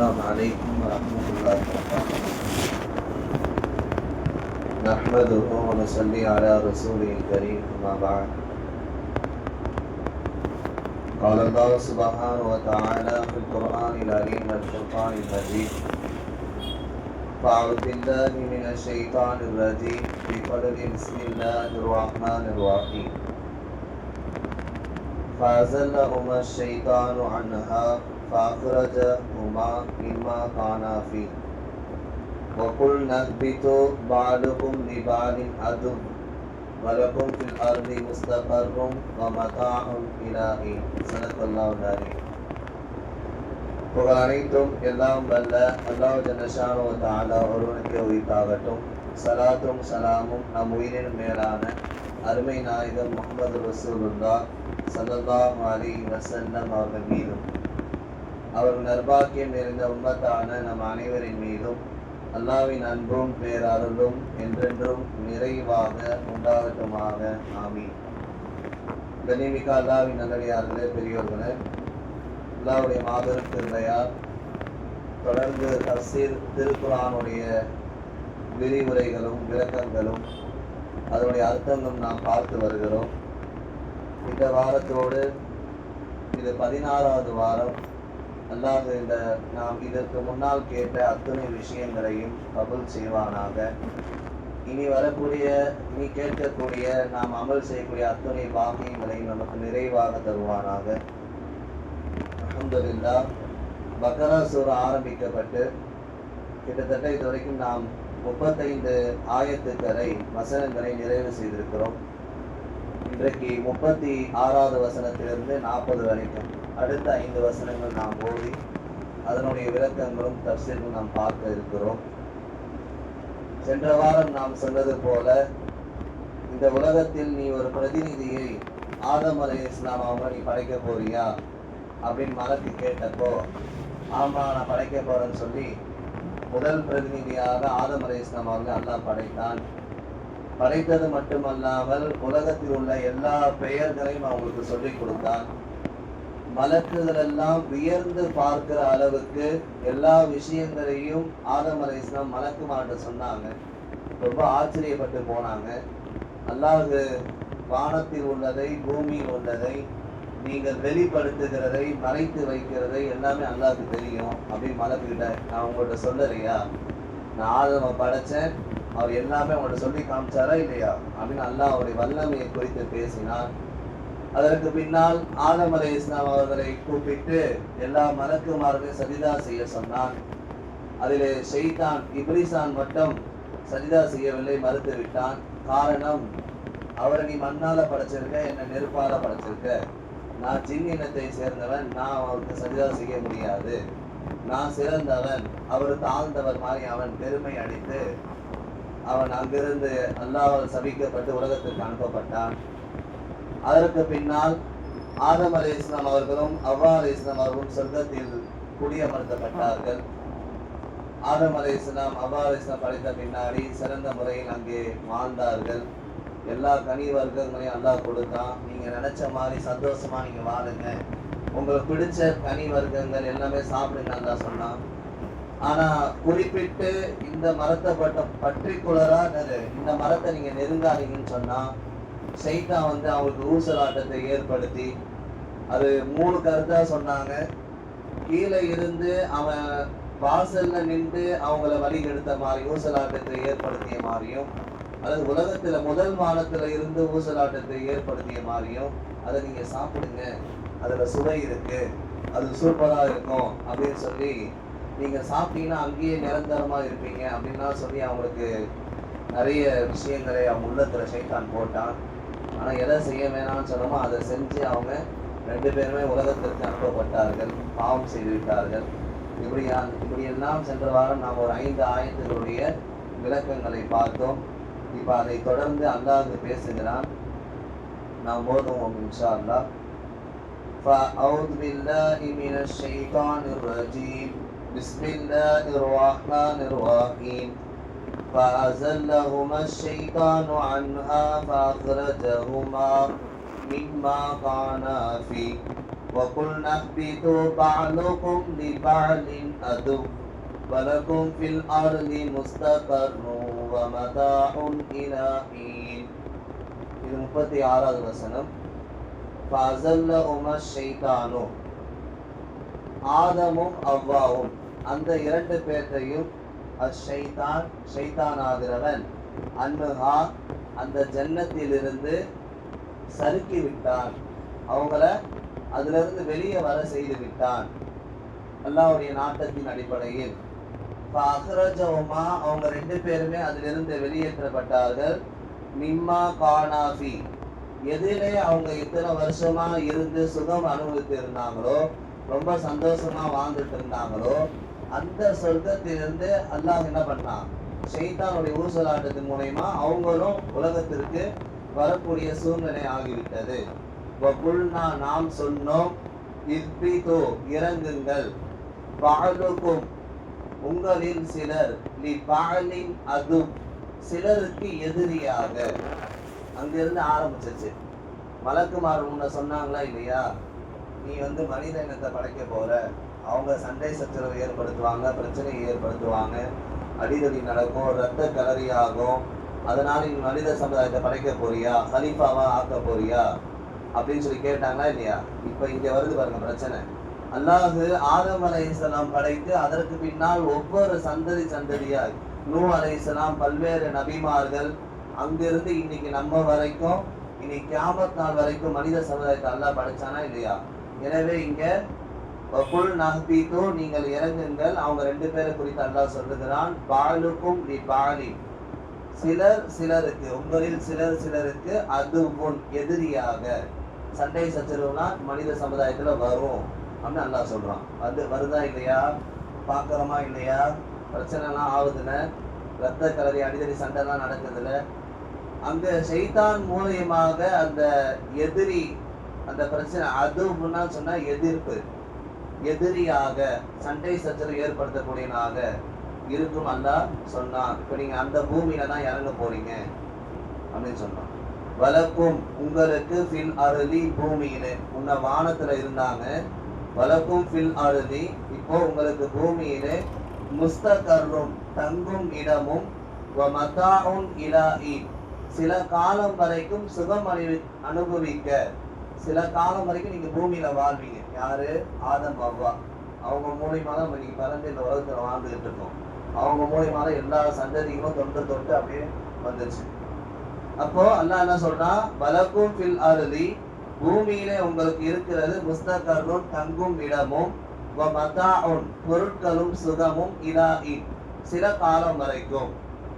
السلام عليكم ورحمة الله وبركاته. نحمده ونصلي على رسوله الكريم أما بعد. قال الله سبحانه وتعالى في القرآن العظيم والفرقان المجيد: فأعوذ بالله من الشيطان الرجيم بقول بسم الله الرحمن الرحيم. فأزلهما الشيطان عنها فأخرجهما مما كانا فيه وقلنا اهبطوا بعضكم لبعض عدو ولكم في الأرض مستقر ومتاع إلى حين. صدق الله العظيم. புகழ் அனைத்தும் எல்லாம் வல்ல அல்லாஹ் ஜல்லஷானு வ தஆலா ஒருவனுக்கு உரித்தாகட்டும். சலாத்தும் சலாமும் நம் உயிரின் மேலான அருமை நாயகம் முஹம்மது ரசூலுல்லாஹ் ஸல்லல்லாஹு அலைஹி வஸல்லம் அவர்கள் மீதும் அவர்கள் நற்பாக்கியம் நிறைந்த உம்மத்தான நம் அனைவரின் மீதும் அல்லாஹ்வின் அன்பும் பேரருளும் என்றென்றும் நிறைவாக உண்டாகட்டுமாக. ஆமீன். கண்ணியமிக்க அல்லாஹ்வின் நல்லடியார்களே, பெரியோர்களே, அல்லாஹ்வுடைய மாபெரும் கிருபையால் தொடர்ந்து தஃசீர் திருக்குர்ஆனுடைய விரிவுரைகளும் விளக்கங்களும் அதனுடைய அர்த்தங்களும் நாம் பார்த்து வருகிறோம். இந்த வாரத்தோடு இது 16வது வாரம். அல்லாஹ் நாம் இதற்கு முன்னால் கேட்ட அத்தனை விஷயங்களையும் கபூல் செய்வானாக. இனி கேட்கக்கூடிய நாம் அமல் செய்யக்கூடிய அத்தனை பாக்கியங்களையும் நமக்கு நிறைவாக தருவானாக. அல்ஹம்துலில்லாஹ். பக்ரா சூரா ஆரம்பிக்கப்பட்டு கிட்டத்தட்ட இதுவரைக்கும் நாம் 35 ஆயத்துக்களை வசனங்களை நிறைவு செய்திருக்கிறோம். இன்றைக்கு 36வது வசனத்திலிருந்து 40 வரைக்கும் அடுத்த 5 வசனங்கள் நாம் ஓதி அதனுடைய விளக்கங்களும் தஃசீரும் நாம் பார்க்க இருக்கிறோம். சென்ற வாரம் நாம் சொன்னது போல, இந்த உலகத்தில் நீ ஒரு பிரதிநிதியை ஆதம் அலைஹிஸ்ஸலாம் அவங்க நீ படைக்க போறியா அப்படின்னு மலக்கு கேட்டப்போ, ஆமா நான் படைக்க போறேன்னு சொல்லி முதல் பிரதிநிதியாக ஆதம் அலைஹிஸ்ஸலாம் அவங்க அல்லாஹ் படைத்தான். படைத்தது மட்டுமல்லாமல் உலகத்தில் உள்ள எல்லா பெயர்களையும் அவங்களுக்கு சொல்லிக் கொடுத்தான். மலக்குகள் எல்லாம் வியர்ந்து பார்க்கிற அளவுக்கு எல்லா விஷயங்களையும் ஆதம் அலைஹிஸ்ஸலாம் மலக்குமார்கிட்ட சொன்னாங்க. ரொம்ப ஆச்சரியப்பட்டு போனாங்க. அல்லாஹ் வானத்தில் உள்ளதை பூமியில் உள்ளதை நீங்கள் வெளிப்படுத்துகிறதை மறைத்து வைக்கிறதை எல்லாமே அல்லாஹ்க்கு தெரியும் அப்படின்னு மலக்குகிட்ட நான் உங்கள்கிட்ட சொல்லலையா? நான் ஆதம படைச்சேன், அவர் எல்லாமே உங்கள்கிட்ட சொல்லி காமிச்சாரா இல்லையா அப்படின்னு அல்லாஹ் அவருடைய வல்லமையை குறித்து பேசினார். அதற்கு பின்னால் ஆதம் அலைஹிஸ்ஸலாம் அவர்களை கூப்பிட்டு எல்லா மலக்குமார்களையும் சஜிதா செய்ய சொன்னான். அதிலே ஷைத்தான் இப்லீஸான் மட்டும் சஜிதா செய்யவில்லை, மறுத்து விட்டான். காரணம், அவரை நீ மண்ணால படைச்சிருக்க, என்ன நெருப்பால படைச்சிருக்க, நான் ஜின் இனத்தை சேர்ந்தவன், நான் அவருக்கு சஜிதா செய்ய முடியாது, நான் சிறந்தவன், அவர் தாழ்ந்தவர் மாதிரி அவன் பெருமை அடித்து அவன் அங்கிருந்து அல்லாஹ்வால் சபிக்கப்பட்டு உலகத்திற்கு அனுப்பப்பட்டான். அதற்கு பின்னால் ஆதம் அலைஹிஸ்ஸலாம் அவர்களும் அவ்வா அலைஹிஸ்ஸலாம் அவர்களும் சொர்க்கத்தில் குடியமர்த்தப்பட்டார்கள். ஆதம் அலைஹிஸ்ஸலாம் அவ்வா அலைஹிஸ்ஸலாம் படைத்த பின்னாடி சிறந்த முறையில் அங்கே வாழ்ந்தார்கள். எல்லா கனி வர்க்கங்களையும் அல்லாஹ் கொடுத்தான். நீங்க நினைச்ச மாதிரி சந்தோஷமா நீங்க வாழுங்க, உங்களுக்கு பிடிச்ச கனி வர்க்கங்கள் எல்லாமே சாப்பிடுங்க அல்லாஹ் சொன்னான். ஆனா குறிப்பிட்டு இந்த மரத்தை பர்டிகுலரா இந்த மரத்தை நீங்க நெருங்காதீங்கன்னு சொன்னா ஷைத்தான் அவங்களுக்கு ஊசலாட்டத்தை ஏற்படுத்தி, அது 3 கருத்தா சொன்னாங்க. கீழே இருந்து அவன் வாசல்ல நின்று அவங்கள வழி எடுத்த மாதிரி ஊசலாட்டத்தை ஏற்படுத்திய மாதிரியும், அதாவது உலகத்துல முதல் வானத்துல இருந்து ஊசலாட்டத்தை ஏற்படுத்திய மாதிரியும், அதை நீங்க சாப்பிடுங்க, அதுல சுவை இருக்கு, அது சூப்பரா இருக்கும் அப்படின்னு சொல்லி, நீங்க சாப்பிட்டீங்கன்னா அங்கேயே நிரந்தரமா இருப்பீங்க அப்படின்லாம் சொல்லி அவங்களுக்கு நிறைய விஷயங்களை அவங்க உள்ளத்துல ஷைத்தான் போட்டான். ஆனா எதை செய்ய வேணாம்னு சொன்னோமோ அதை செஞ்சு அவங்க 2 பேருமே உலகத்திற்கு அனுப்பப்பட்டார்கள், பாவம் செய்து விட்டார்கள். இப்படியெல்லாம் சென்ற வாரம் நாம் ஒரு 5 ஆயத்துகளுடைய விளக்கங்களை பார்த்தோம். இப்ப அதை தொடர்ந்து அல்லாஹ் பேசுகிறான். நாம் ஓதுவோம் இன்ஷா அல்லாஹ். فأعوذ بالله من الشيطان الرجيم بسم الله الرحمن الرحيم. فأزلهما الشيطان عنها فأخرجهما مما كان فيه وقلنا اهبطوا بعضكم لبعض عدو ولكم في الأرض مستقر ومتاع إلى حين. இது 36வது வசனம். فأزلهما الشيطان, ஆதமும் அவ்வாவும் அந்த இரண்டு பேர்த்தையும் அஷைத்தான் ஷைத்தானாகிறவன் அன்னுஹா அந்த ஜன்னத்திலிருந்து சறுக்கி விட்டான், அவங்கள அதிலிருந்து வெளியே வர செய்து விட்டான் அல்லாஹ்வுடைய நாட்டத்தின் அடிப்படையில். ஃபஅக்ரஜஹுமா, அவங்க ரெண்டு பேருமே அதிலிருந்து வெளியேற்றப்பட்டார்கள். மிம்மா கானாஃபி, எதிலே அவங்க இத்தனை வருஷமா இருந்து சுகம் அனுபவித்து இருந்தாங்களோ, ரொம்ப சந்தோஷமா வாழ்ந்துட்டு இருந்தாங்களோ, அந்த சொர்க்கத்திலிருந்து அல்லாஹ் என்ன பண்ணான், ஷைத்தானுடைய ஊசலாட்டத்தின் மூலமா அவங்களும் உலகத்திற்கு வரக்கூடிய சூழ்நிலை ஆகிவிட்டது. வகுல்னா, நாம் சொன்னோம், இர்பிது இறங்குங்கள், பாலுக்கும் உங்களில் சிலர், லி பாலின் அது சிலருக்கு எதிரியாக. அங்கிருந்து ஆரம்பிச்சிச்சு. மலக்குமார் முன்ன சொன்னாங்களா இல்லையா, நீ மனித இனத்தை படைக்க போற, அவங்க சண்டை சச்சரவை ஏற்படுத்துவாங்க, பிரச்சனையை ஏற்படுத்துவாங்க, அடிதடி நடக்கும், ரத்த கலரி ஆகும், அதனால நீ மனித சமுதாயத்தை படைக்க போறியா, ஹலீஃபாவா ஆக்க போறியா அப்படின்னு சொல்லி கேட்டாங்களா இல்லையா. இப்ப இங்க வருது பாருங்க பிரச்சனை. அல்லாஹ் ஆதம் அலைஹிஸ்ஸலாம் படைத்து அதற்கு பின்னால் ஒவ்வொரு சந்ததியாய் நூ அலைஹிஸ்ஸலாம், பல்வேறு நபிமார்கள், அங்கிருந்து இன்னைக்கு நம்ம வரைக்கும், இன்னைக்கு கியாமத் நாள் வரைக்கும் மனித சமுதாயத்தை அல்லாஹ் படைச்சானா இல்லையா. எனவே இங்க வகுல் நஹ்பீது, நீங்கள் இறங்குங்கள், அவங்க ரெண்டு பேரை குறித்து அல்லாஹ் சொல்லுகிறான். பாலுக்கும் லி பாலி, சிலர் சிலருக்கு, உங்களில் சிலர் சிலருக்கு அதுவும் எதிரியாக. சண்டை சச்சரவுனா மனித சமுதாயத்துல வரும் அப்படின்னு அல்லாஹ் சொல்றான். அது வருதா இல்லையா, பாக்குறோமா இல்லையா, பிரச்சனை எல்லாம் ஆகுதுல, ரத்த கலரி அடிதடி சண்டை எல்லாம் நடக்குதுல. அங்க ஷைத்தான் மூலியமாக அந்த எதிரி, அந்த பிரச்சனை அதுன்னா சொன்னா எதிர்ப்பு, எதிரியாக சண்டை சச்சரவு ஏற்படுத்தக்கூடியனாக இருக்கும் அல்லாஹ் சொன்னான். இப்ப நீங்க அந்த பூமியில தான் இறங்க போறீங்க அப்படின்னு சொன்னான். வலக்கும் உங்களுக்கு, ஃபில் அருளி பூமியிலே, உன்ன வானத்துல இருந்தாங்க, வலக்கும் ஃபில் அருளி இப்போ உங்களுக்கு பூமியிலே, முஸ்தகர்ரும் தங்கும் இடமும், வமதாஉன் இலாஹி சில காலம் வரைக்கும் சுகம் அனுபவிக்க, சில காலம் வரைக்கும் நீங்க பூமியில வாழ்வீங்க. யாரு, ஆதம் அவ்வா, அவங்க மூலியமா தான் இன்னைக்கு பிறந்து இந்த உலகத்துல வாழ்ந்துகிட்டு இருக்கோம். அவங்க மூலியமா தான் எல்லா சந்ததிகளும் தொட்டு தொட்டு அப்படியே வந்துருச்சு. அப்போ அல்லாஹ் என்ன சொல்றான், வலக்கும் ஃபில் அருளி பூமியிலே உங்களுக்கு இருக்கிறது, முஸ்தகர்ரும் தங்கும் இடமும், வமதாஉன் பொருட்களும் சுகமும், இலாஹி சில காலம் வரைக்கும்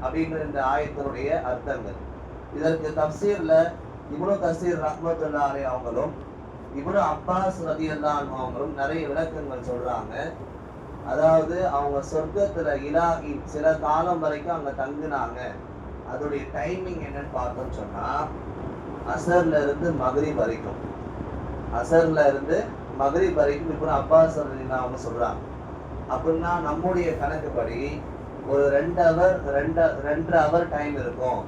அப்படிங்கிற இந்த ஆயத்தினுடைய அர்த்தங்கள். இதற்கு தப்சீர்ல இப்னு கஸீர் ரஹ்மத்துல்லாஹி அலைஹி அவங்களும் இப்னு அப்பாஸ் ரலியல்லாஹு அன்ஹு அவங்களும் நிறைய விளக்கங்கள் சொல்றாங்க. அதாவது அவங்க சொர்க்கத்துல இலாஹி சில காலம் வரைக்கும் அங்க தங்குனாங்க. அதோடைய டைமிங் என்னன்னு பார்த்தோம்னு சொன்னா, அசர்ல இருந்து மக்ரிப் வரைக்கும், அசர்ல இருந்து மக்ரிப் வரைக்கும் இப்னு அப்பாஸ் ரலியல்லாஹு அவங்க சொல்றாங்க. அப்படின்னா நம்முடைய கணக்குப்படி ஒரு 2 ஹவர் டைம் இருக்கும்.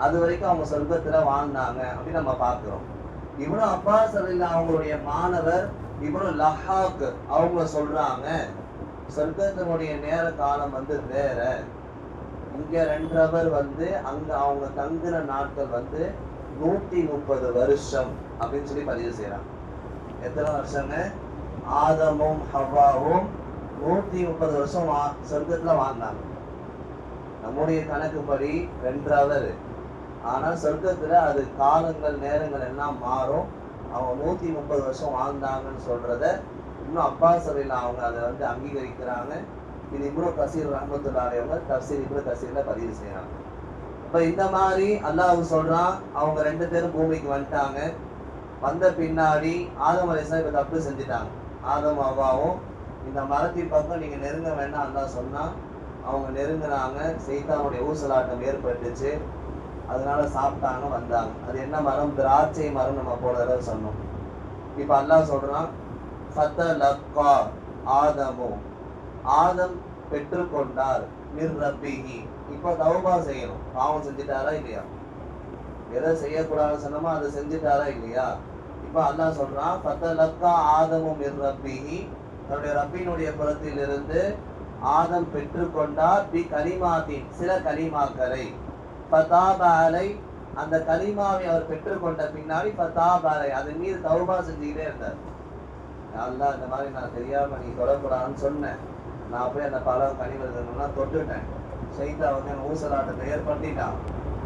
அது வரைக்கும் அவங்க சொர்க்கத்துல வாழ்ந்தாங்க அப்படின்னு நம்ம பார்க்கிறோம். இப்னு அப்பாஸ் ரலியல்லாஹு அவங்களுடைய மாணவர் இப்னு லஹாக் அவங்க சொல்றாங்க, சொர்க்கத்தினுடைய நேர காலம் வேற, இங்க 2 ஹவர் அங்க அவங்க தங்குற நாட்கள் 130 வருஷம் அப்படின்னு சொல்லி பதிவு செய்யறாங்க. எத்தனை வருஷங்க, ஆதமும் ஹவ்வாவும் 130 வருஷம் சொர்க்கத்துல வாழ்ந்தாங்க. நம்முடைய கணக்குப்படி 2 ஹவர், ஆனா சொர்க்கத்துல அது காலங்கள் நேரங்கள் எல்லாம் மாறும். அவங்க 130 வருஷம் வாழ்ந்தாங்கன்னு சொல்றத இன்னும் அப்பாஸ் ரலியல்லாஹு அவங்க அதை அங்கீகரிக்கிறாங்க. இது இப்னு கஸீர் ரஹ்மத்துல்லாஹி அலைஹி அவங்க தஃசீர் இப்னு கஸீர்ல பதிவு செய்யறாங்க. அப்ப இந்த மாதிரி அல்லாஹ் சொல்றான், அவங்க 2 பேரும் பூமிக்கு வந்துட்டாங்க. வந்த பின்னாடி ஆதம் அலைஹிஸ்ஸலாம் இப்ப தப்பு செஞ்சுட்டாங்க. ஆதம் அவ்வாவும் இந்த மரத்தின் பக்கம் நீங்க நெருங்க வேண்டாம் அல்லாஹ் சொன்னா, அவங்க நெருங்குனாங்க. சைத்தானுடைய ஊசலாட்டம் ஏற்பட்டுச்சு, அதனால சாப்பிட்டாங்க, வந்தாங்க. அது என்ன மரம், திராட்சை மரம். நம்ம போன தடவை சொன்னோம். இப்ப அல்லாஹ் சொல்றான், ஃபதலக்கா ஆதமு, ஆதம் பெற்றுக்கொண்டார், மிர் ரப்பிஹி. இப்போ தௌபா செய்யணும், பாவம் செஞ்சுட்டாரா இல்லையா. எதை செய்யக்கூடாதுன்னு சொன்னோமோ அதை செஞ்சுட்டாரா இல்லையா? இப்ப அல்லாஹ் சொல்றான், ஃபதலக்கா ஆதமும் மிர் ரப்பிஹி, தன்னுடைய ரப்பினுடைய புறத்திலிருந்து ஆதம் பெற்றுக்கொண்டார் பி கலிமாத்தின், சில கலிமாக்களை, ஃபதாப அலை, அந்த கலிமாவை அவர் பெற்றுக்கொண்ட பின்னாடி ஃபதாப அலை, அதன் மீது தௌபா செஞ்சுக்கிட்டே இருந்தார். அல்லாஹ் இந்த மாதிரி நான் தெரியாம நீ தொடக்கூடாதுன்னு சொன்னேன், நான் போய் அந்த பழம் கனிவர்கள்லாம் தொட்டுட்டேன், சைத்தா வந்து என் ஊசலாட்டத்தை ஏற்படுத்திட்டான்,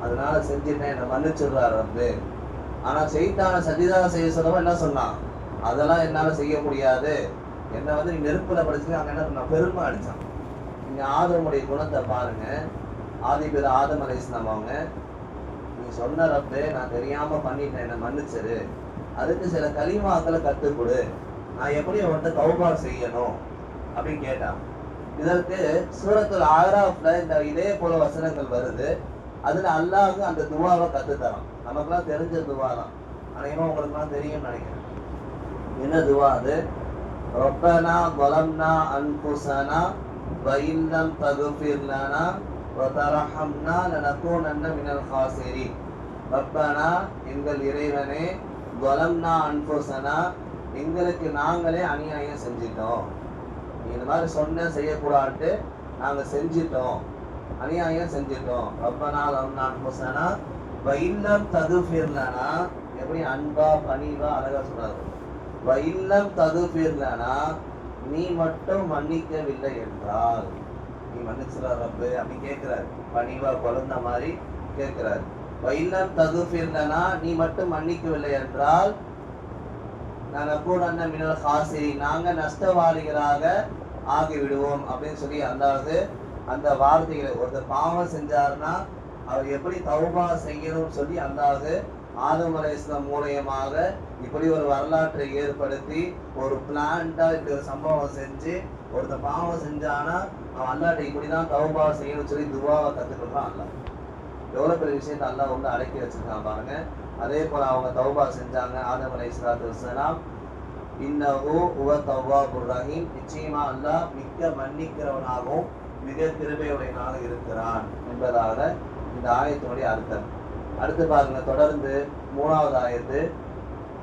அதனால செஞ்சுட்டேன், என்னை மன்னிச்சுடுறாரு வந்து. ஆனா சைத்தான சஜிதா செய்ய சொல்லவும் என்ன சொன்னான், அதெல்லாம் என்னால செய்ய முடியாது, என்னை வந்து நீ நெருப்புல படிச்சு அங்க என்ன பண்ண பெருமை அடிச்சான். நீங்க ஆதமுடைய குணத்தை பாருங்க, ஆதிபேர் ஆதம் அலைஹிஸ்ஸலாம் அவங்க, நீ சொன்ன ரப்பே நான் தெரியாம பண்ணிட்டேன், என்னை மன்னிச்சிரு, அதுக்கு சில கலிமாக்களை கற்றுக் கொடு, நான் எப்படி அவன்கிட்ட தௌபா செய்யணும் அப்படின்னு கேட்டான். இதற்கு சூரத்துல் ஆராஃப்ல இந்த இதே போல வசனங்கள் வருது. அதுல அல்லாஹ் அந்த துவாவை கத்துத்தரான். நமக்குலாம் தெரிஞ்ச துவா தான், அனைவரும் உங்களுக்குலாம் தெரியும்னு நினைக்கிறேன். என்ன துவா அது? ரப்பனா ظلمنا أنفسنا وإن لم تغفر لنا وترحمنا لنكونن من الخاسرين. ரப்பனா, எங்கள் இறைவனே, ظلمنا أنفسنا, எங்களுக்கு நாங்களே அநியாயம் செஞ்சிட்டோம். நீ இந்த மாதிரி சொன்ன செய்யக்கூடாதுட்டு நாங்க செஞ்சிட்டோம், அநியாயம் செஞ்சிட்டோம். ரப்பனா ظلمنا أنفسنا وإن لم تغفر لنا, எப்படி அன்பா பணிவா அழகா சொல்றாரு, وإن لم تغفر لنا, நீ மட்டும் மன்னிக்கவில்லை என்றால், நீ மன்னிச்சுடா ரப்பு அப்படி கேட்கிறாரு, பணிவா குழந்த மாதிரி கேட்கிறாரு. وإن لم تغفر لنا, நீ மட்டும் மன்னிக்கவில்லை என்றால், லனகூனன்ன மினல் காசிரீன், நாங்க நஷ்டவாளிகளாக ஆகிவிடுவோம் அப்படின்னு சொல்லி அல்லாஹ் அந்த வார்த்தைகளை, ஒருத்தர் பாவம் செஞ்சாருன்னா அவர் எப்படி தௌபா செய்யணும்னு சொல்லி அல்லாஹ் ஆதம் அலைஹிஸ்ஸலாம் மூலயமாக இப்படி ஒரு வரலாற்றை ஏற்படுத்தி ஒரு பிளான்டா இப்படி ஒரு சம்பவம் செஞ்சு, ஒருத்தர் பாவம் செஞ்சானா அவன் அல்லாஹ்ட்ட இப்படிதான் தௌபா செய்யணும்னு சொல்லி துவாவை கத்துக்கிட்டான். அல்லாஹ் எவ்வளவு பெரிய விஷயத்தை அல்லாஹ் வந்து அடக்கி வச்சிருக்கான் பாருங்க. அதே போல அவங்க தௌபா செஞ்சாங்க. ஆதம் அலைஹிஸ்ஸலாத்து வஸ்ஸலாம், இன்னஹு ஹுவ தவ்வாபுர் ரஹீம், நிச்சயமா அல்லாஹ் மிக்க மன்னிக்கிறவனாகவும் மிக கிருபையுடையவனாக இருக்கிறான் என்பதாக இந்த ஆயத்தினுடைய அர்த்தம். அடுத்து பாருங்க, தொடர்ந்து மூணாவது ஆயத்து,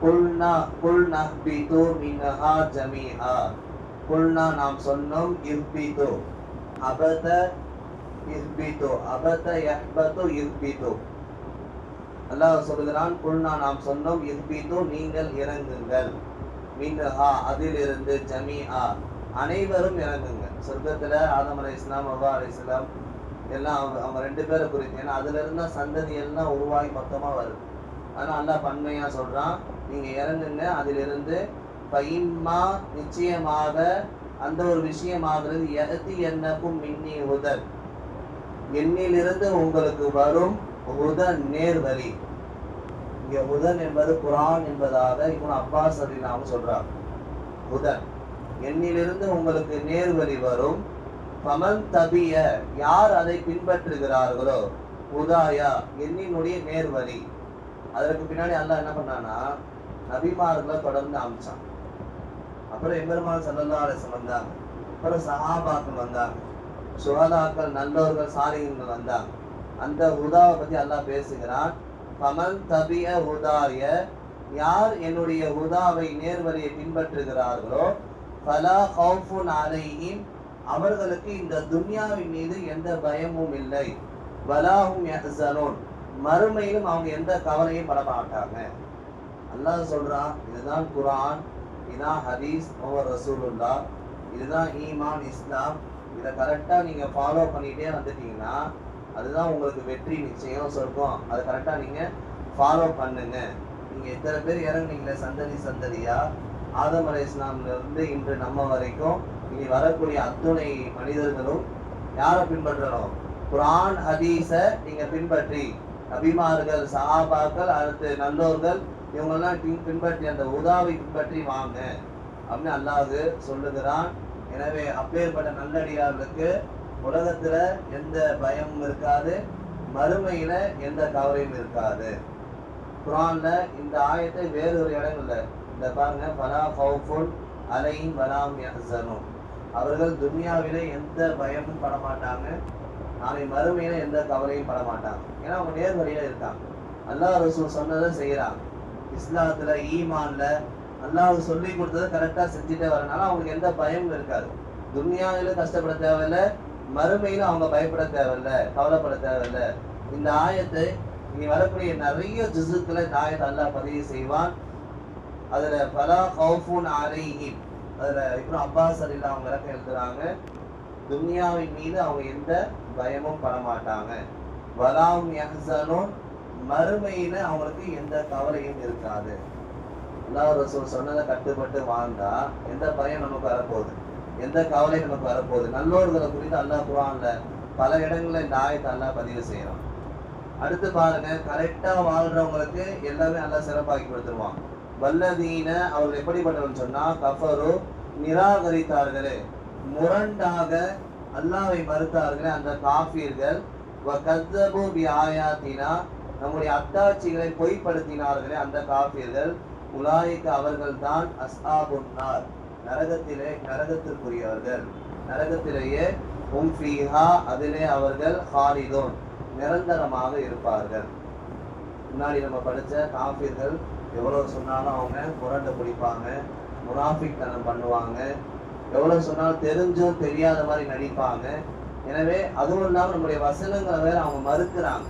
குல்னா குல்னா பிது மின்ஹா ஜமீஆ, குல்னா நாம் சொன்னோம், இர்பிது அபத இர்பிது, அபத யஹ்பது இர்பிது, அல்லாஹ் சொல்லுகிறான், குல்னா நாம் சொன்னோம், இர்பிது நீங்கள் இறங்குங்கள், மின்ஹா அதிலிருந்து, ஜமீஆ அனைவரும் இறங்குங்க. சொர்க்கத்துல ஆதம் அலைஹிஸ்ஸலாம் ஹவ்வா அலைஹிஸ்ஸலாம் எல்லாம் அவங்க ரெண்டு பேரை குறித்து, ஏன்னா அதுல இருந்தா சந்ததி எல்லாம் உருவாகி மொத்தமா வருது. ஆனா அல்லாஹ் பன்மையா சொல்றான், நீங்க இறங்குங்க அதிலிருந்து, பைம்மா நிச்சயமாக அந்த ஒரு விஷயமாகிறது, யஅதி என்னக்கும் மின்னி ஹுதன், என்னிலிருந்து உங்களுக்கு வரும், ஹுதன் நேர்வழி. இங்க ஹுதன் என்பது குர்ஆன் என்பதாக இப்னு அப்பாஸ் ரலியல்லாஹு அன்ஹு சொல்றாங்க. ஹுதன், என்னிலிருந்து உங்களுக்கு நேர்வழி வரும், ஃபமன் தபிய, யார் அதை பின்பற்றுகிறார்களோ, ஹுதாயா என்னினுடைய நேர்வழி. அதற்கு பின்னாடி அல்லாஹ் என்ன பண்ணானா, நபிமார்களை தொடர்ந்து அமிச்சான். அப்புறம் எம்பெருமான் ஸல்லல்லாஹு அலைஹி வஸல்லம் வந்தாங்க, அப்புறம் சஹாபாக்கள் வந்தாங்க, சுஹதாக்கள் நல்லோர்கள் சாலிஹீன்கள் வந்தாங்க. அந்த ஹுதாவை பத்தி அல்லாஹ் பேசுகிறான். ஃபமன் தபிய ஹுதாய, யார் என்னுடைய ஹுதாவை நேர்வழியை பின்பற்றுகிறார்களோ, ஃபலா கௌஃபுன் அலைஹிம், அவர்களுக்கு இந்த துன்யாவின் மீது எந்த பயமும் இல்லை, வலாஹும் யஹ்ஸனூன், மறுமையிலும் அவங்க எந்த கவலையும் பட மாட்டாங்க. அல்லாஹ் சொல்றான், இதுதான் குர்ஆன், இதுதான் ஹதீஸ் ஓவர் ரசூலுல்லாஹ், இதுதான் ஈமான் இஸ்லாம். இதை கரெக்டா நீங்க ஃபாலோ பண்ணிட்டே வந்துட்டீங்கன்னா அதுதான் உங்களுக்கு வெற்றி நிச்சயம், சொர்க்கம். அதை கரெக்டா நீங்க ஃபாலோ பண்ணுங்க. நீங்க எத்தனை பேர் இறங்குனீங்களே சந்ததி சந்ததியா, ஆதம் அலைஹிஸ்ஸலாம்ல இருந்து இன்று நம்ம வரைக்கும் இனி வரக்கூடிய அத்துணை மனிதர்களும் யாரை பின்பற்றணும், குர்ஆன் ஹதீஸ நீங்க பின்பற்றி, நபிமார்கள் சஹாபாக்கள் அடுத்து நல்லோர்கள் இவங்கெல்லாம் பின்பற்றி அந்த உதாவை பின்பற்றி வாங்க அப்படின்னு அல்லாஹ் சொல்லுகிறான். எனவே அப்பேற்பட்ட நல்லடியார்களுக்கு உலகத்துல எந்த பயமும் இருக்காது, மறுமையில எந்த கவலையும் இருக்காது. குர்ஆன்ல இந்த ஆயத்தை வேறு ஒரு இடங்கள்ல இந்த பாருங்க, ஃபலா கௌஃபுன் அலைஹிம் வலா ஹும் யஹ்ஸனூன், அவர்கள் துன்யாவிலே எந்த பயமும் பட மாட்டாங்க, நாளை மறுமையில எந்த கவலையும் பட மாட்டாங்க. ஏன்னா அவங்க நேர்வழியில இருக்காங்க. அல்லாஹ் ரசூல் சொன்னதை செய்யறாங்க. இஸ்லாத்துல ஈமான்ல அல்லாஹ் சொல்லி கொடுத்ததை கரெக்டா செஞ்சுட்டே வரனால அவங்களுக்கு எந்த பயமும் இருக்காது. துன்யாவில கஷ்டப்பட தேவையில்ல, மறுமையில அவங்க பயப்பட தேவையில்ல, கவலைப்பட தேவையில்ல. இந்த ஆயத்தை இனி வரக்கூடிய நிறைய ஜுஸுக்களை இந்த ஆயத்தை அல்லாஹ் பதிவு செய்வான். அதுல ஃபலா கௌஃபுன் அலைஹிம், அதுல இப்னு அப்பாஸ் ரலியல்லாஹு அவங்க விளக்கம் எழுதுறாங்க, துன்யாவின் மீது அவங்க எந்த பயமும் பட மாட்டாங்க. வலாஹும் யஹ்ஸனூன், மறுமையில அவங்களுக்கு எந்த கவலையும் இருக்காது. அல்லாஹ் ரசூல் சொன்னதை கட்டுப்பட்டு வாழ்ந்தா எந்த பயம் நமக்கு வரப்போகுது, எந்த கவலை நமக்கு வரப்போகுது. நல்லோர்களை குறித்து அல்லாஹ் குர்ஆன்ல பல இடங்கள்ல இந்த ஆயத்தை அல்லாஹ் பதிவு செய்யறான். அடுத்து பாருங்க, கரெக்டா வாழ்றவங்களுக்கு எல்லாமே நல்லா சிறப்பாக்கி கொடுத்துருவான். வல்லதீன, அவர்கள் எப்படிப்பட்டவர்கள் சொன்னா, கஃபரு, நிராகரித்தார்களே, முரண்டாக அல்லாஹ்வை மறுத்தார்களே அந்த காஃபிர்கள், வகஸ்ஸபு பிஆயாத்தினா, நம்முடைய அத்தாட்சிகளை பொய்ப்படுத்தினார்களே அந்த காஃபிர்கள், உலாயிக அவர்கள் தான் அஸ்ஹாபுன் நார், நரகத்திலே நரகத்திற்குரியவர்கள், நரகத்திலேயே ஹும் ஃபீஹா, அதிலே அவர்கள் ஹாலிதூன், நிரந்தரமாக இருப்பார்கள். முன்னாடி நம்ம படிச்ச காஃபிர்கள் எவ்வளவு சொன்னாலும் அவங்க முரண்டை பிடிப்பாங்க, முனாஃபிக் தனம் பண்ணுவாங்க, எவ்வளவு சொன்னாலும் தெரிஞ்சும் தெரியாத மாதிரி நடிப்பாங்க. எனவே அதுவும் இல்லாமல் நம்முடைய வசனங்களை வேற அவங்க மறுக்கிறாங்க.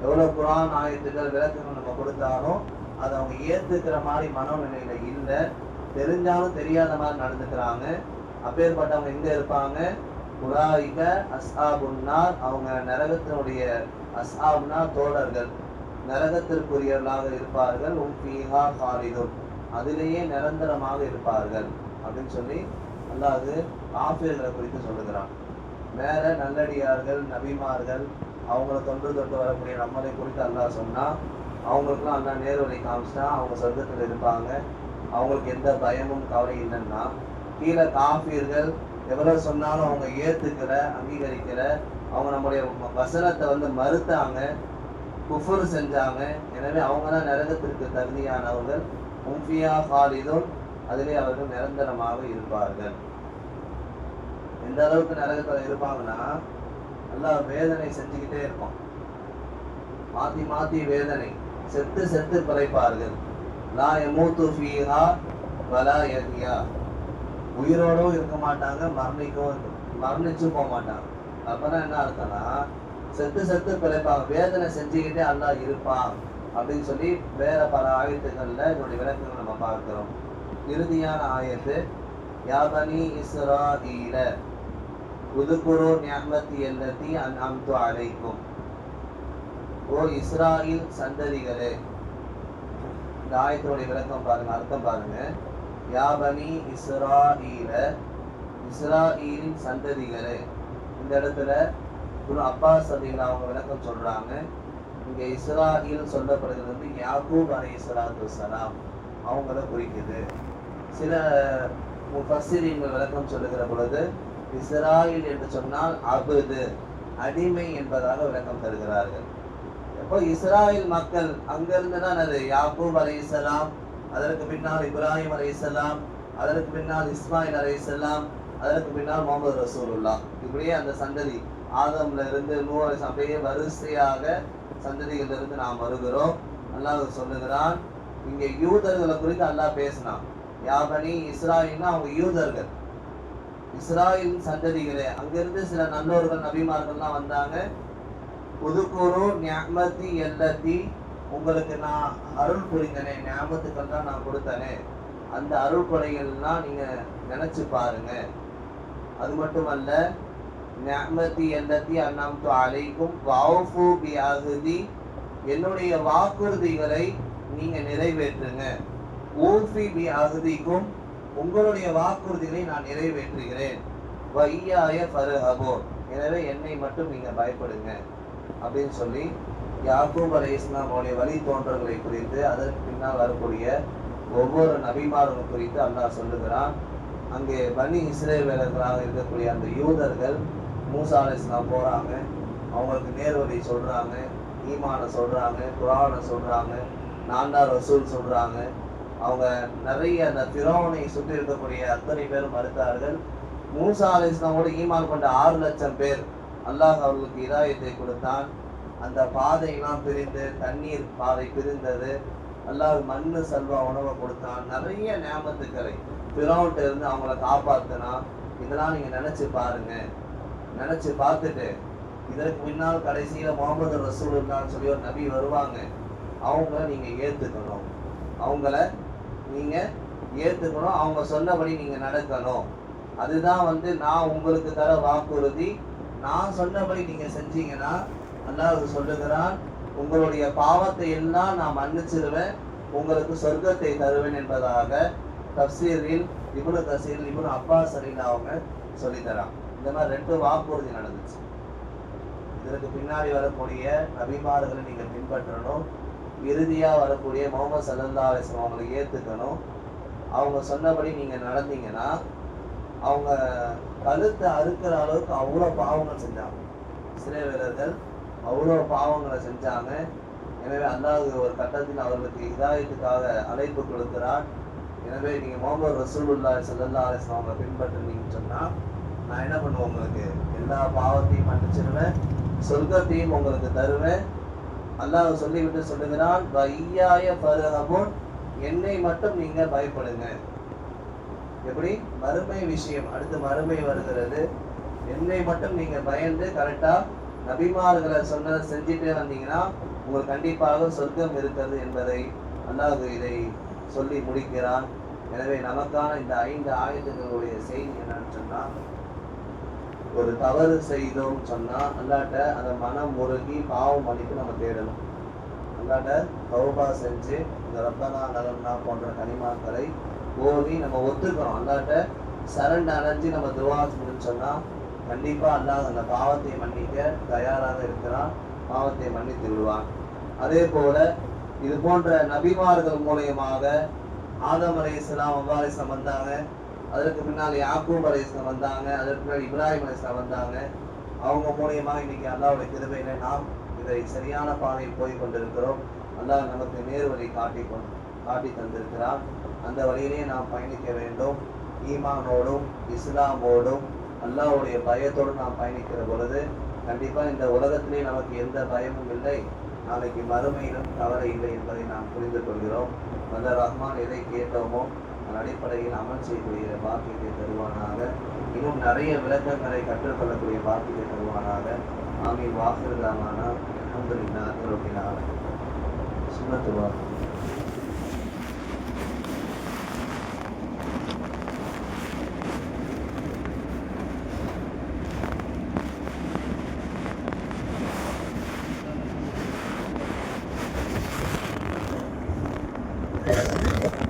எவ்வளவு குர்ஆன் ஆயத்துக்கள் விளக்கங்கள் நம்ம கொடுத்தாலும் அதை அவங்க ஏத்துக்கிற மாதிரி மனநிலையில இல்லை, தெரிஞ்சாலும் தெரியாத மாதிரி நடந்துக்கிறாங்க. அப்பேற்பட்டவங்க எங்க இருப்பாங்க? உலாயிக அஸ்ஹாபுன் நார், அவங்க நரகத்தினுடைய அஸ்ஹாப்னா தோழர்கள், நரகத்திற்குரியவர்களாக இருப்பார்கள். ஹும் ஃபீஹா ஹாலிதூன், அதிலேயே நிரந்தரமாக இருப்பார்கள் அப்படின்னு சொல்லி அல்லாஹ் காஃபிர்களை குறித்து சொல்லுகிறான். வேற நல்லடியார்கள், நபிமார்கள், அவங்கள தொன்று தொட்டு வரக்கூடிய நம்மளை குறித்து அல்லாஹ் சொன்னா, அவங்களுக்குலாம் அல்லாஹ் நேர்வழி காமிச்சா அவங்க சொர்க்கத்தில் இருப்பாங்க, அவங்களுக்கு எந்த பயமும் கவலை இல்லைன்னா. கீழே காஃபிர்கள் எவ்வளவு சொன்னாலும் அவங்க ஏத்துக்கிற, அங்கீகரிக்கிற, அவங்க நம்முடைய வசனத்தை மறுத்தாங்க, குஃபர் செஞ்சாங்க. எனவே அவங்க தான் நரகத்திற்கு தகுதியானவர்கள். ஹும் ஃபீஹா ஹாலிதூன், அதிலே அவர்கள் நிரந்தரமாக இருப்பார்கள். எந்த அளவுக்கு நரகத்தில் இருப்பாங்கன்னா, அல்லாஹ் வேதனை செஞ்சுக்கிட்டே இருப்பான், மாத்தி மாத்தி வேதனை, செத்து செத்து பிழைப்பார்கள். லா யமூது ஃபீஹா வலா யஹ்யா, உயிரோடும் இருக்க மாட்டாங்க, மரணிச்சும் போக மாட்டாங்க. அப்பதான் என்ன அர்த்தம்னா, செத்து செத்து பிழைப்பாங்க, வேதனை செஞ்சுக்கிட்டே அல்லாஹ் இருப்பான் அப்படின்னு சொல்லி வேற பல ஆயத்துக்கள்ல இதனுடைய விளக்கங்கள் நம்ம பார்க்கிறோம். இறுதியான ஆயத்து, யா பனி இஸ்ராஈல உதுகுரு நிஅமதி அல்லதி அன்அம்து அலைக்கும், ஓ இஸ்ராயில் சந்ததிகளே. இந்த ஆயத்தினுடைய விளக்கம் பாருங்க, அர்த்தம் பாருங்க. யா பனி இஸ்ராஈல, இஸ்ராஈலின் சந்ததிகளே. இந்த இடத்துல குரு அப்பாஸ் ரலியல்லாஹு அவங்க விளக்கம் சொல்றாங்க. இங்க இஸ்ராயில் சொல்லப்படுகிறது யாக்கூப் அலைஹிஸ்ஸலாத்து வஸ்ஸலாம் அவங்கள குறிக்குது. சில முஃபஸ்ஸிரீன்கள் விளக்கம் சொல்லுகிற பொழுது இஸ்ராயில் என்று சொன்னால் அபுது, அடிமை என்பதாக விளக்கம் தருகிறார்கள். எப்போ இஸ்ராயில் மக்கள் அங்கிருந்து தான் அது யாக்கூப் அலைஹிஸ்ஸலாம், அதற்கு பின்னால் இப்ராஹிம் அலைஹிஸ்ஸலாம், அதற்கு பின்னால் இஸ்மாயில் அலைஹிஸ்ஸலாம், அதற்கு பின்னால் முஹம்மது ரசூலுல்லாஹ், இப்படியே அந்த சந்ததி ஆதம்ல இருந்து நூஹ் அப்படியே வரிசையாக சந்ததிகள் இருந்து நாம் வருகிறோம். அல்லாஹ் சொல்லுகிறான், இங்க யூதர்களை குறித்து அல்லாஹ் பேசினான். யா பனி இஸ்ராயில்னா அவங்க யூதர்கள், இஸ்ராயில் சந்ததிகளே. அங்கிருந்து சில நல்லோர்கள் நபிமார்கள்லாம் வந்தாங்க. உதுகுரு நிஅமதி அல்லதி, உங்களுக்கு நான் அருள் புரிந்தனே, நியாமத்துக்கள் தான் நான் கொடுத்தனே, அந்த அருள் கொடைகள்லாம் நீங்க நினைச்சு பாருங்க. அது மட்டுமல்ல, நிஅமதி அல்லதி அன்அம்து அலைக்கும் வஅஃபு பிஅஹதி, என்னுடைய வாக்குறுதிகளை நீங்க நிறைவேற்றுங்க. ஊஃபி பிஅஹதிக்கும், உங்களுடைய வாக்குறுதிகளை நான் நிறைவேற்றுகிறேன். வய்யாய ஃபர்ஹபூன், எனவே என்னை மட்டும் நீங்க பயப்படுங்க அப்படின்னு சொல்லி யாக்கூப் அலைஹிஸ்ஸலாமுடைய வழி தோன்றல்களை குறித்து, அதற்கு பின்னால் வரக்கூடிய ஒவ்வொரு நபிமார்கள் குறித்து அல்லாஹ் சொல்லுகிறான். அங்கே பனி இஸ்ரேலர்களாக இருக்கக்கூடிய அந்த யூதர்கள் மூசா அலைஹிஸ்ஸலாம் போறாங்க, அவங்களுக்கு நேர்வழி சொல்றாங்க, ஈமானை சொல்றாங்க, குர்ஆனை சொல்றாங்க, நான் தான் ரசூல் சொல்றாங்க. அவங்க நிறைய அந்த ஃபிரௌனை சுற்றி இருக்கக்கூடிய அத்தனை பேரும் மறுத்தார்கள். மூசா அலைஹிஸ்ஸலாமோடு ஈமான் கொண்ட 6 லட்சம் பேர் அல்லாஹ் அவர்களுக்கு இதாயத்தை கொடுத்தான். அந்த பாதையெல்லாம் பிரிந்து தண்ணீர் பாதை பிரிந்தது. அல்லாஹ் மண்ணு சல்வா உணவை கொடுத்தான். நிறைய நியாமத்துக்களை பிறவுன்ட்டு இருந்து அவங்கள காப்பாத்தினா. இதெல்லாம் நீங்க நினைச்சு பாருங்க. நினைச்சு பார்த்துட்டு இதற்கு முன்னால் கடைசியில முகமது ரசூலுல்லாஹ்னு சொல்லி ஒரு நபி வருவாங்க. அவங்கள நீங்க ஏத்துக்கணும். அவங்கள நீங்க ஏத்துக்கணும். அவங்க சொன்னபடி நீங்க நடக்கணும். அதுதான் நான் உங்களுக்கு தர வாக்குறுதி. நான் சொன்னபடி நீங்க செஞ்சீங்கன்னா அல்லாஹ் சொல்லுகிறான், உங்களுடைய பாவத்தை எல்லாம் நான் மன்னிச்சிருவேன், உங்களுக்கு சொர்க்கத்தை தருவேன் என்பதாக தப்சீரில் இப்னு கசீர் இப்னு அப்பாஸ் அவங்க சொல்லித்தரான். இந்த மாதிரி 2 வாக்குறுதி நடந்துச்சு. இதற்கு பின்னாடி வரக்கூடிய நபிமார்களை நீங்க பின்பற்றணும். இறுதியா வரக்கூடிய முஹம்மது ஸல்லல்லாஹு அலைஹி வஸல்லம் அவங்களை ஏத்துக்கணும். அவங்க சொன்னபடி நீங்க நடந்தீங்கன்னா அவங்க கழுத்தை அறுக்கிற அளவுக்கு அவ்வளோ பாவங்கள் செஞ்சாங்க. இஸ்ரவேலர்கள் அவ்வளோ பாவங்களை செஞ்சாங்க. எனவே அல்லாஹ் ஒரு கட்டத்தில் அவர்களுக்கு ஹிதாயத்துக்காக அழைப்பு கொடுக்கிறான். எனவே நீங்க முஹம்மது ரசூலுல்லாஹி ஸல்லல்லாஹு அலைஹி வஸல்லம் அவங்களை பின்பற்றுனீங்கன்னு சொன்னா நான் என்ன பண்ணுவேன், உங்களுக்கு எல்லா பாவத்தையும் மன்னிச்சிருவேன், சொர்க்கத்தையும் உங்களுக்கு தருவேன். அல்லாஹ் சொல்லிவிட்டு சொல்லுகிறான், வையாய ஃபர்ஹபுன், என்னை மட்டும் நீங்க பயப்படுங்க. எப்படி மறுமை விஷயம், அடுத்து மறுமை வருகிறது. என்னை மட்டும் நீங்க பயந்து கரெக்டா நபிமார்களை சொன்னதை செஞ்சுட்டே வந்தீங்கன்னா உங்களுக்கு கண்டிப்பாக சொர்க்கம் இருக்கிறது என்பதை அல்லாஹ் இதை சொல்லி முடிக்கிறான். எனவே நமக்கான இந்த 5 ஆயத்துகளுடைய செய்தி என்னன்னு சொன்னா, ஒரு தவறு செய்தோம் சொன்னா அல்லாட்ட அந்த மனம் முருகி பாவம் மன்னிப்பு நம்ம தேடணும். அல்லாட்ட தௌபா செஞ்சு இந்த ரப்பனா நலம்னா போன்ற கனிமாக்களை ஓதி நம்ம ஒத்துக்கிறோம். அல்லாட்ட சரண் அடைஞ்சு நம்ம துவா செஞ்சோம்னு சொன்னா கண்டிப்பா அல்லாஹ் அந்த பாவத்தை மன்னிக்க தயாராக இருக்கிறான், பாவத்தை மன்னித்து விடுவான். அதே போல இது போன்ற நபிமார்கள் மூலியமாக ஆதம் அலைஹிஸ்ஸலாம் அல்லாஹ் வந்தாங்க, அதற்கு பின்னால் யாக்கூப் அலைஹிஸ்ஸலாம் வந்தாங்க, அதற்கு பின்னால் இப்ராஹிம் அலைஹிஸ்ஸலாம் வந்தாங்க. அவங்க மூலியமாக இன்னைக்கு அல்லாஹ்வுடைய கிருபையில நாம் இதை சரியான பாதையில் போய் கொண்டிருக்கிறோம். அல்லாஹ் நமக்கு நேர் வழி காட்டி தந்திருக்கிறான். அந்த வழியிலே நாம் பயணிக்க வேண்டும். ஈமானோடும் இஸ்லாமோடும் அல்லாஹ்வுடைய பயத்தோடும் நாம் பயணிக்கிற பொழுது கண்டிப்பா இந்த உலகத்திலே நமக்கு எந்த பயமும் இல்லை, நாளைக்கு மறுமையிலும் கவலை இல்லை என்பதை நாம் புரிந்து கொள்கிறோம். வல்ல ரஹ்மான் எதை கேட்டோமோ அதன் அடிப்படையில் அமல் செய்யக்கூடிய பாக்கியத்தை தருவானாக. இன்னும் நிறைய விளக்கங்களை கற்றுக்கொள்ளக்கூடிய பாக்கியத்தை தருவானாக. ஆமீன். வாஹிருதாமான அல்ஹம்துலில்லாஹி ரப்பில் ஆலமீன். சுன்னத்துல்லாஹ். Yes.